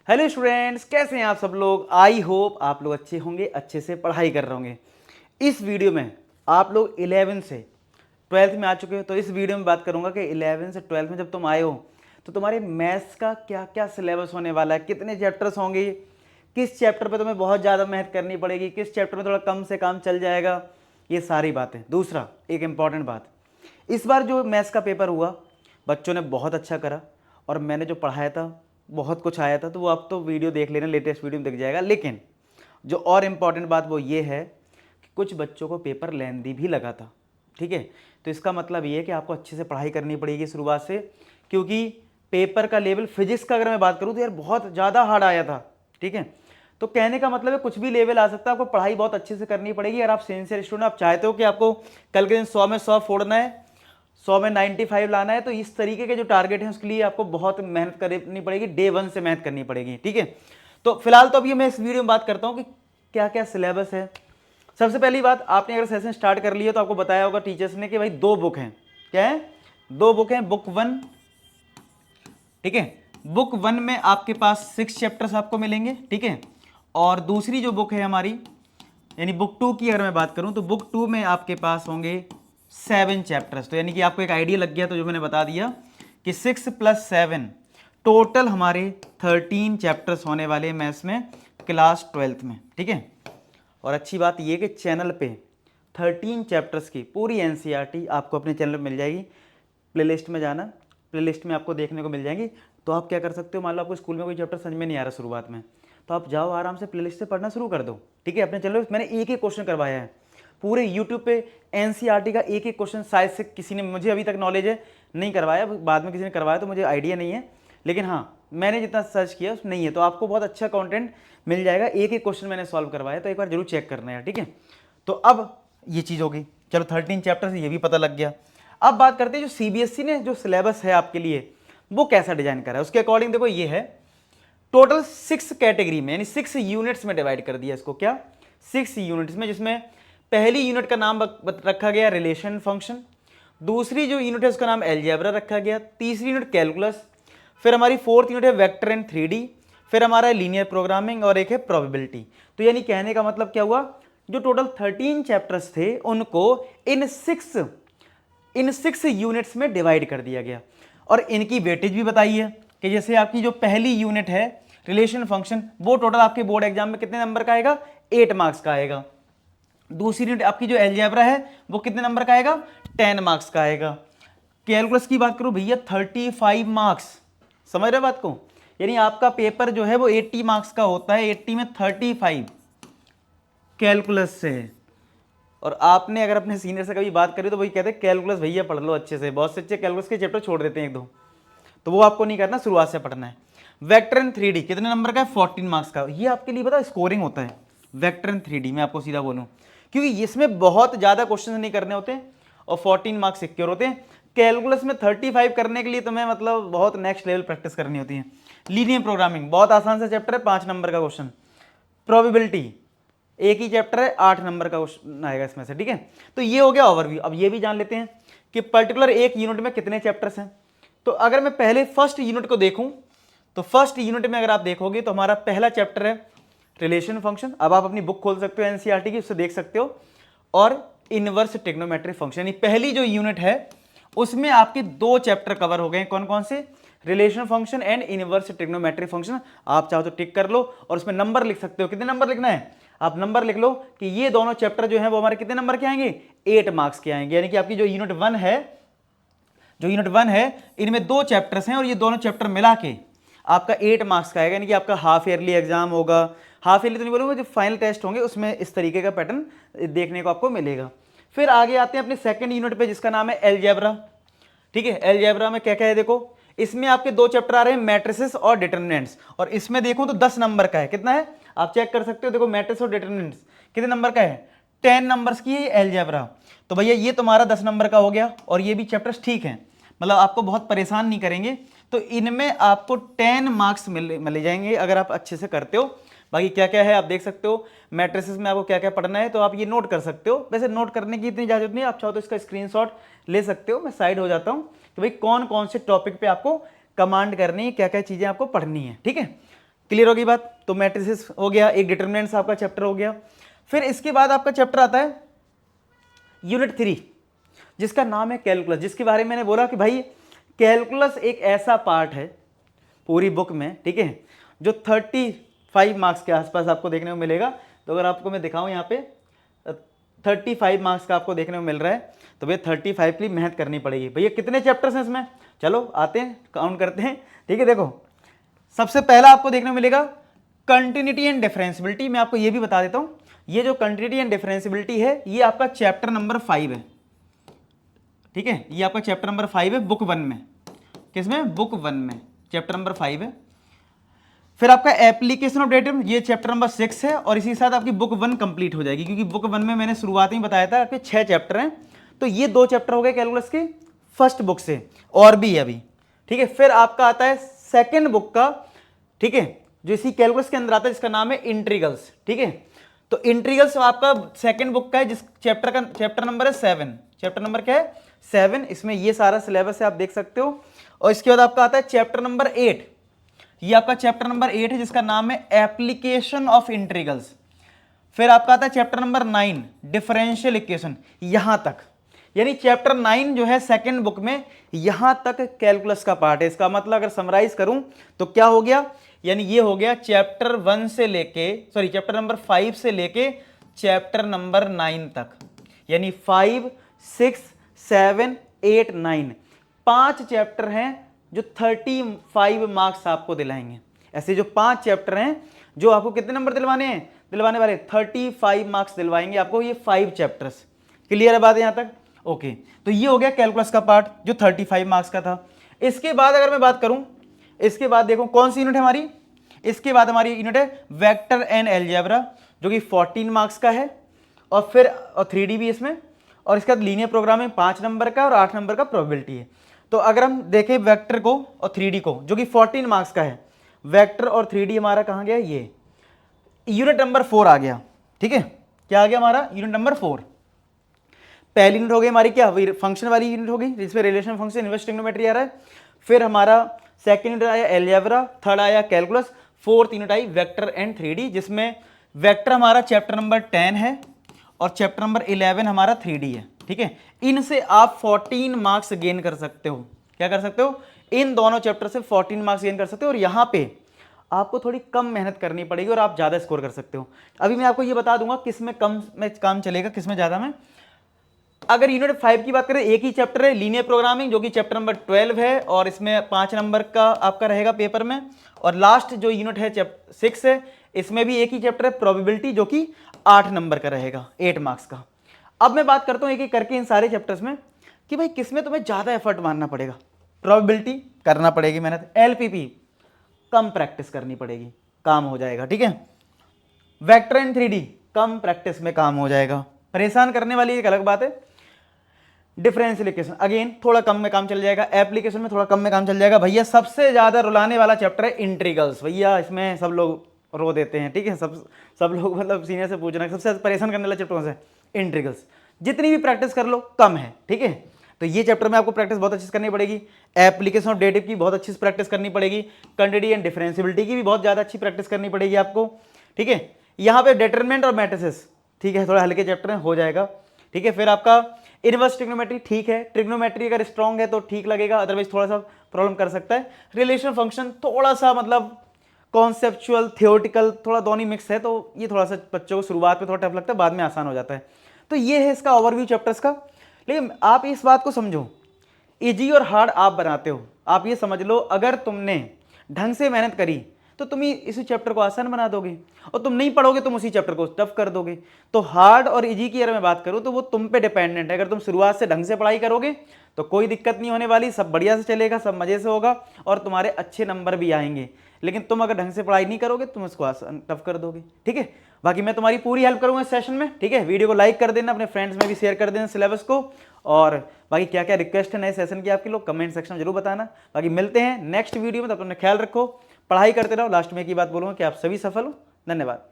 Hello students, कैसे हैं आप सब लोग। आई होप आप लोग अच्छे होंगे, अच्छे से पढ़ाई कर रहे होंगे। इस वीडियो में आप लोग 11 से 12th में आ चुके हो, तो इस वीडियो में बात करूंगा कि 11 से 12th में जब तुम आए हो तो तुम्हारे मैथ्स का क्या क्या सिलेबस होने वाला है, कितने चैप्टर्स होंगे, किस चैप्टर पे तुम्हें बहुत ज़्यादा मेहनत करनी पड़ेगी, किस चैप्टर में थोड़ा कम से काम चल जाएगा, ये सारी बातें। दूसरा एक इम्पॉर्टेंट बात, इस बार जो मैथ्स का पेपर हुआ बच्चों ने बहुत अच्छा करा और मैंने जो पढ़ाया था बहुत कुछ आया था, तो वो आप तो वीडियो देख लेना, लेटेस्ट वीडियो में दिख जाएगा। लेकिन जो और इम्पॉर्टेंट बात वो ये है कि कुछ बच्चों को पेपर लेंदी भी लगा था। ठीक है, तो इसका मतलब ये है कि आपको अच्छे से पढ़ाई करनी पड़ेगी शुरुआत से, क्योंकि पेपर का लेवल फिजिक्स का अगर मैं बात करूँ तो यार बहुत ज़्यादा हार्ड आया था। ठीक है, तो कहने का मतलब है कुछ भी लेवल आ सकता है, आपको पढ़ाई बहुत अच्छे से करनी पड़ेगी। अगर आप सिंसियर स्टूडेंट, आप चाहते हो कि आपको कल के दिन 100 में 100 फोड़ना है, 100 में 95 लाना है, तो इस तरीके के जो टारगेट है उसके लिए आपको बहुत मेहनत करनी पड़ेगी, डे 1 से मेहनत करनी पड़ेगी। ठीक है, तो फिलहाल तो अभी मैं इस वीडियो में बात करता हूँ कि क्या क्या सिलेबस है। सबसे पहली बात, आपने अगर सेशन स्टार्ट कर लिया तो आपको बताया होगा टीचर्स ने कि भाई 2 बुक हैं। क्या है? 2 बुक हैं। बुक 1, ठीक है, बुक 1 में आपके पास 6 चैप्टर्स आपको मिलेंगे। ठीक है, और दूसरी जो बुक है हमारी यानी बुक 2 की अगर मैं बात करूं तो बुक 2 में आपके पास होंगे 7 चैप्टर्स। तो यानी कि आपको एक आइडिया लग गया, तो जो मैंने बता दिया कि 6 + 7 टोटल हमारे 13 चैप्टर्स होने वाले मैथ्स में क्लास 12th में। ठीक है, और अच्छी बात यह कि चैनल पे 13 चैप्टर्स की पूरी एनसीईआरटी आपको अपने चैनल पर मिल जाएगी। प्लेलिस्ट में जाना, प्लेलिस्ट में आपको देखने को मिल जाएंगी। तो आप क्या कर सकते हो, मान लो आपको स्कूल में कोई चैप्टर समझ में नहीं आ रहा शुरुआत में, तो आप जाओ आराम से प्लेलिस्ट से पढ़ना शुरू कर दो। ठीक है, अपने चैनल पे मैंने एक एक क्वेश्चन करवाया है पूरे यूट्यूब पे। एनसीईआरटी का एक एक क्वेश्चन शायद से किसी ने, मुझे अभी तक नॉलेज है, नहीं करवाया, बाद में किसी ने करवाया तो मुझे आइडिया नहीं है, लेकिन हाँ मैंने जितना सर्च किया उसमें नहीं है। तो आपको बहुत अच्छा कंटेंट मिल जाएगा, एक एक क्वेश्चन मैंने सॉल्व करवाया, तो एक बार जरूर चेक करना है। ठीक है, तो अब ये चीज़ होगी, चलो 13 चैप्टर से ये भी पता लग गया। अब बात करते हैं जो सीबीएसई ने जो सिलेबस है आपके लिए वो कैसा डिजाइन करा है। उसके अकॉर्डिंग देखो, ये है टोटल 6 कैटेगरी में, यानी 6 यूनिट्स में डिवाइड कर दिया इसको। क्या? 6 यूनिट्स में, जिसमें पहली यूनिट का नाम रखा गया रिलेशन फंक्शन, दूसरी जो यूनिट है उसका नाम अलजेब्रा रखा गया, तीसरी यूनिट कैलकुलस, फिर हमारी 4th यूनिट है वेक्टर एंड 3D, फिर हमारा लीनियर प्रोग्रामिंग और एक है प्रोबेबिलिटी। तो यानी कहने का मतलब क्या हुआ, जो टोटल 13 चैप्टर्स थे उनको इन 6 यूनिट्स में डिवाइड कर दिया गया। और इनकी वेटेज भी बताई है कि जैसे आपकी जो पहली यूनिट है रिलेशन फंक्शन, वो टोटल आपके बोर्ड एग्जाम में कितने नंबर का आएगा? 8 मार्क्स का आएगा। दूसरी यूनिट आपकी जो अलजेब्रा है वो कितने नंबर का आएगा? 10 मार्क्स का आएगा। कैलकुलस की बात करूं भैया 35 मार्क्स, समझ रहे बात को? यानी आपका पेपर जो है वो 80 मार्क्स का होता है, 80 में 35 कैलकुलस से है। और आपने अगर अपने सीनियर से कभी बात करी तो वही कहते हैं कैलकुलस भैया पढ़ लो अच्छे से, बहुत से अच्छे कैलकुलस के चैप्टर छोड़ देते हैं 1-2, तो वो आपको नहीं करना, शुरुआत से पढ़ना है। वेक्टर एंड 3D कितने नंबर का है? 14 मार्क्स का। ये आपके लिए पता स्कोरिंग होता है वेक्टर एंड 3D, मैं आपको सीधा बोलूं, क्योंकि इसमें बहुत ज्यादा क्वेश्चन नहीं करने होते हैं और 14 मार्क्स सिक्योर होते हैं। कैलकुलस में 35 करने के लिए तुम्हें मतलब बहुत नेक्स्ट लेवल प्रैक्टिस करनी होती है। लीनियर प्रोग्रामिंग बहुत आसान सा चैप्टर है, 5 नंबर का क्वेश्चन। प्रोबेबिलिटी एक ही चैप्टर है, 8 नंबर का क्वेश्चन आएगा इसमें से। ठीक है, तो ये हो गया ओवरव्यू। अब ये भी जान लेते हैं कि पर्टिकुलर एक यूनिट में कितने चैप्टर्स हैं। तो अगर मैं पहले फर्स्ट यूनिट को देखूं तो फर्स्ट यूनिट में अगर आप देखोगे तो हमारा पहला चैप्टर है रिलेशन फंक्शन। अब आप अपनी बुक खोल सकते हो एनसीईआरटी की, उससे देख सकते हो। और इनवर्स ट्रिग्नोमेट्री फंक्शन, यानी पहली जो यूनिट है उसमें आपके 2 चैप्टर कवर हो गए। कौन कौन से? Relation function and inverse trigonometry function. आप चाहो तो टिक कर लो और उसमें नंबर लिख सकते हो। कितने नंबर लिखना है? आप नंबर लिख लो कि ये दोनों चैप्टर जो है वो हमारे कितने नंबर के आएंगे? 8 मार्क्स के आएंगे। यानी कि आपकी जो यूनिट 1 है, इनमें 2 चैप्टर्स हैं और ये दोनों चैप्टर मिला के आपका 8 मार्क्स का आएगा। यानी कि आपका हाफ ईयरली एग्जाम होगा, हाफ ईयरली तो नहीं बोलूंगा, जो फाइनल टेस्ट होंगे उसमें इस तरीके का पैटर्न देखने को आपको मिलेगा। फिर आगे आते हैं अपने सेकंड यूनिट पे, जिसका नाम है अलजेब्रा। ठीक है, अलजेब्रा में क्या क्या है देखो, इसमें आपके 2 चैप्टर आ रहे हैं मैट्रिसेस और डिटरमिनेंट्स, और इसमें देखो तो 10 नंबर का है। कितना है आप चेक कर सकते हो, देखो मैट्रिक्स और डिटरमिनेंट्स कितने नंबर का है? 10 नंबर्स की है अलजेब्रा। तो भैया ये तुम्हारा 10 नंबर का हो गया, और ये भी चैप्टर्स ठीक हैं, मतलब आपको बहुत परेशान नहीं करेंगे। तो इनमें आपको 10 मार्क्स मिले जाएंगे अगर आप अच्छे से करते हो। बाकी क्या क्या है आप देख सकते हो, मैट्रिसेस में आपको क्या क्या पढ़ना है तो आप ये नोट कर सकते हो। वैसे नोट करने की इतनी इजाजत नहीं, आप चाहो तो इसका स्क्रीनशॉट ले सकते हो। मैं साइड हो जाता हूं कि भाई कौन कौन से टॉपिक पे आपको कमांड करनी है, क्या क्या चीजें आपको पढ़नी है। ठीक है, क्लियर होगी बात। तो मैट्रिसेस हो गया, एक डिटरमिनेंट्स आपका चैप्टर हो गया। फिर इसके बाद आपका चैप्टर आता है यूनिट 3, जिसका नाम है कैलकुलस, जिसके बारे में मैंने बोला कि भाई कैलकुलस एक ऐसा पार्ट है पूरी बुक में, ठीक है, जो 35 मार्क्स के आसपास आपको देखने को मिलेगा। तो अगर आपको मैं दिखाऊं यहाँ पे 35 मार्क्स का आपको देखने को मिल रहा है, तो भैया 35 के लिए मेहनत करनी पड़ेगी। भैया कितने चैप्टर्स हैं इसमें, चलो आते हैं काउंट करते हैं, ठीक है। देखो सबसे पहला आपको देखने को मिलेगा कंटिन्यूटी एंड डिफरेंशियबिलिटी। मैं आपको ये भी बता देता हूँ, ये जो कंटिन्यूटी एंड डिफरेंशियबिलिटी है ये आपका चैप्टर नंबर 5 है, ठीक है। ये आपका चैप्टर नंबर 5 है बुक 1 में। किसमें, बुक 1 में चैप्टर नंबर 5 है। फिर आपका एप्लीकेशन ऑफ डेटा ये चैप्टर नंबर 6 है, और इसी के साथ आपकी बुक 1 कंप्लीट हो जाएगी, क्योंकि बुक 1 में मैंने शुरुआत में बताया था आपके 6 चैप्टर हैं। तो ये 2 चैप्टर हो गए कैलकुलस के फर्स्ट बुक से, और भी है अभी, ठीक है। फिर आपका आता है सेकेंड बुक का, ठीक है, जो इसी कैलकुलस के अंदर आता है, जिसका नाम है इंटीग्रल्स, ठीक है। तो इंटीग्रल्स आपका सेकेंड बुक का है, जिस चैप्टर नंबर है 7। चैप्टर नंबर क्या है, 7। इसमें ये सारा सिलेबस है, आप देख सकते हो। और इसके बाद आपका आता है चैप्टर नंबर 8। ये आपका चैप्टर नंबर 8 है, जिसका नाम है एप्लीकेशन ऑफ इंटीग्रल्स। फिर आपका आता है चैप्टर नंबर 9 डिफरेंशियल इक्वेशन, यहां तक। यानी चैप्टर 9 जो है सेकंड बुक में, यहां तक कैलकुलस का पार्ट है। इसका मतलब अगर समराइज करूं तो क्या हो गया, यानी ये हो गया चैप्टर 1 से लेके, सॉरी चैप्टर नंबर 5 से लेके चैप्टर नंबर 9 तक, यानी 5, 6, 7, 8, 9 5 चैप्टर हैं जो 35 मार्क्स आपको दिलाएंगे। ऐसे जो 5 चैप्टर हैं जो आपको कितने नंबर दिलवाने वाले 35 मार्क्स दिलवाएंगे आपको, ये 5 चैप्टर्स। क्लियर है बात यहां तक, ओके। तो ये हो गया कैलकुलस का पार्ट जो 35 मार्क्स का था। इसके बाद अगर मैं बात करूं, इसके बाद देखो कौन सी यूनिट है हमारी, इसके बाद हमारी यूनिट है वेक्टर एंड अलजेब्रा, जो कि 14 मार्क्स का है, और फिर 3D भी इसमें, और इसके बाद लीनियर प्रोग्रामिंग 5 नंबर का और 8 नंबर का प्रोबेबिलिटी है। तो अगर हम देखें वेक्टर को और 3D को, जो कि 14 मार्क्स का है, वेक्टर और 3D हमारा कहाँ गया, ये यूनिट नंबर 4 आ गया, ठीक है। क्या आ गया हमारा, यूनिट नंबर 4। पहली यूनिट हो गई हमारी क्या, फंक्शन वाली यूनिट होगी, जिसमें रिलेशन फंक्शन इनवर्स ट्रिग्नोमेट्री आ रहा है। फिर हमारा सेकंड यूनिट आया अलजेब्रा, थर्ड आया calculus, fourth unit I vector and 3D, जिसमें वेक्टर हमारा चैप्टर नंबर 10 है और चैप्टर नंबर 11 हमारा 3D है, ठीक है। इनसे आप 14 मार्क्स गेन कर सकते हो। क्या कर सकते हो, इन दोनों चैप्टर से 14 मार्क्स गेन कर सकते हो, और यहां पे आपको थोड़ी कम मेहनत करनी पड़ेगी और आप ज्यादा स्कोर कर सकते हो। अभी मैं आपको ये बता दूंगा किस में कम में काम चलेगा, किस में ज्यादा में। अगर यूनिट 5 की बात करें, एक ही चैप्टर है लीनियर प्रोग्रामिंग, जो कि चैप्टर नंबर 12 है, और इसमें 5 नंबर का आपका रहेगा पेपर में। और लास्ट जो यूनिट है चैप्टर 6 है, इसमें भी एक ही चैप्टर है प्रोबेबिलिटी, जो कि 8 नंबर का रहेगा, 8 मार्क्स का। अब मैं बात करता हूं एक एक करके इन सारे चैप्टर्स में कि भाई किसमें तुम्हें ज्यादा एफर्ट मारना पड़ेगा। प्रोबेबिलिटी करना पड़ेगी मेहनत, एलपीपी कम प्रैक्टिस करनी पड़ेगी, काम हो जाएगा, ठीक है। Vector and 3D come practice में काम हो जाएगा, परेशान करने वाली एक अलग बात है। डिफरेंशियल इक्वेशन अगेन थोड़ा कम में काम चल जाएगा, एप्लीकेशन में थोड़ा कम में काम चल जाएगा। भैया सबसे ज्यादा रुलाने वाला चैप्टर है इंटीग्रल्स, भैया इसमें सब लोग रो देते हैं, ठीक है। सब लोग मतलब सीनियर से पूछना सबसे परेशान करने वाला चैप्टर कौन सा है, इंटीग्रल्स। जितनी भी प्रैक्टिस कर लो कम है, ठीक है। तो ये चैप्टर में आपको प्रैक्टिस बहुत अच्छी से करनी पड़ेगी, एप्लीकेशन ऑफ डेरिवेटिव की बहुत अच्छी से प्रैक्टिस करनी पड़ेगी, क्वांटिटी एंड डिफरेंशियबिलिटी की भी बहुत ज्यादा अच्छी प्रैक्टिस करनी पड़ेगी आपको, ठीक है। यहाँ पे डिटरमिनेंट और मैट्रिसेस, ठीक है, थोड़ा हल्के चैप्टर में हो जाएगा, ठीक है। फिर आपका इनवर्स ट्रिग्नोमेट्री, ठीक है, ट्रिग्नोमेट्री अगर स्ट्रॉन्ग है तो ठीक लगेगा, अदरवाइज थोड़ा सा प्रॉब्लम कर सकता है। रिलेशन फंक्शन थोड़ा सा मतलब कॉन्सेप्चुअल थियोरटिकल थोड़ा दोनों मिक्स है, तो ये थोड़ा सा बच्चों को शुरुआत में थोड़ा टफ लगता है, बाद में आसान हो जाता है। तो ये है इसका ओवरव्यू चैप्टर्स का। लेकिन आप इस बात को समझो, इजी और हार्ड आप बनाते हो। आप ये समझ लो, अगर तुमने ढंग से मेहनत करी तो तुम इसी चैप्टर को आसान बना दोगे, और तुम नहीं पढ़ोगे तुम उसी चैप्टर को टफ कर दोगे। तो हार्ड और इजी की अगर मैं बात करूं तो वो तुम पे डिपेंडेंट है। अगर तुम शुरुआत से ढंग से पढ़ाई करोगे तो कोई दिक्कत नहीं होने वाली, सब बढ़िया से चलेगा, सब मजे से होगा, और तुम्हारे अच्छे नंबर भी आएंगे। लेकिन तुम अगर ढंग से पढ़ाई नहीं करोगे तुम इसको आसान टफ कर दोगे, ठीक है। बाकी मैं तुम्हारी पूरी हेल्प करूंगा इस सेशन में, ठीक है। वीडियो को लाइक कर देना, अपने फ्रेंड्स में भी शेयर कर देना सिलेबस को, और बाकी क्या क्या रिक्वेस्ट है नए सेशन की आपके लोग कमेंट सेक्शन में जरूर बताना। बाकी मिलते हैं नेक्स्ट वीडियो में, तब अपना ख्याल रखो, पढ़ाई करते रहो। लास्ट में एक ही बात बोलूंगा कि आप सभी सफल हो। धन्यवाद।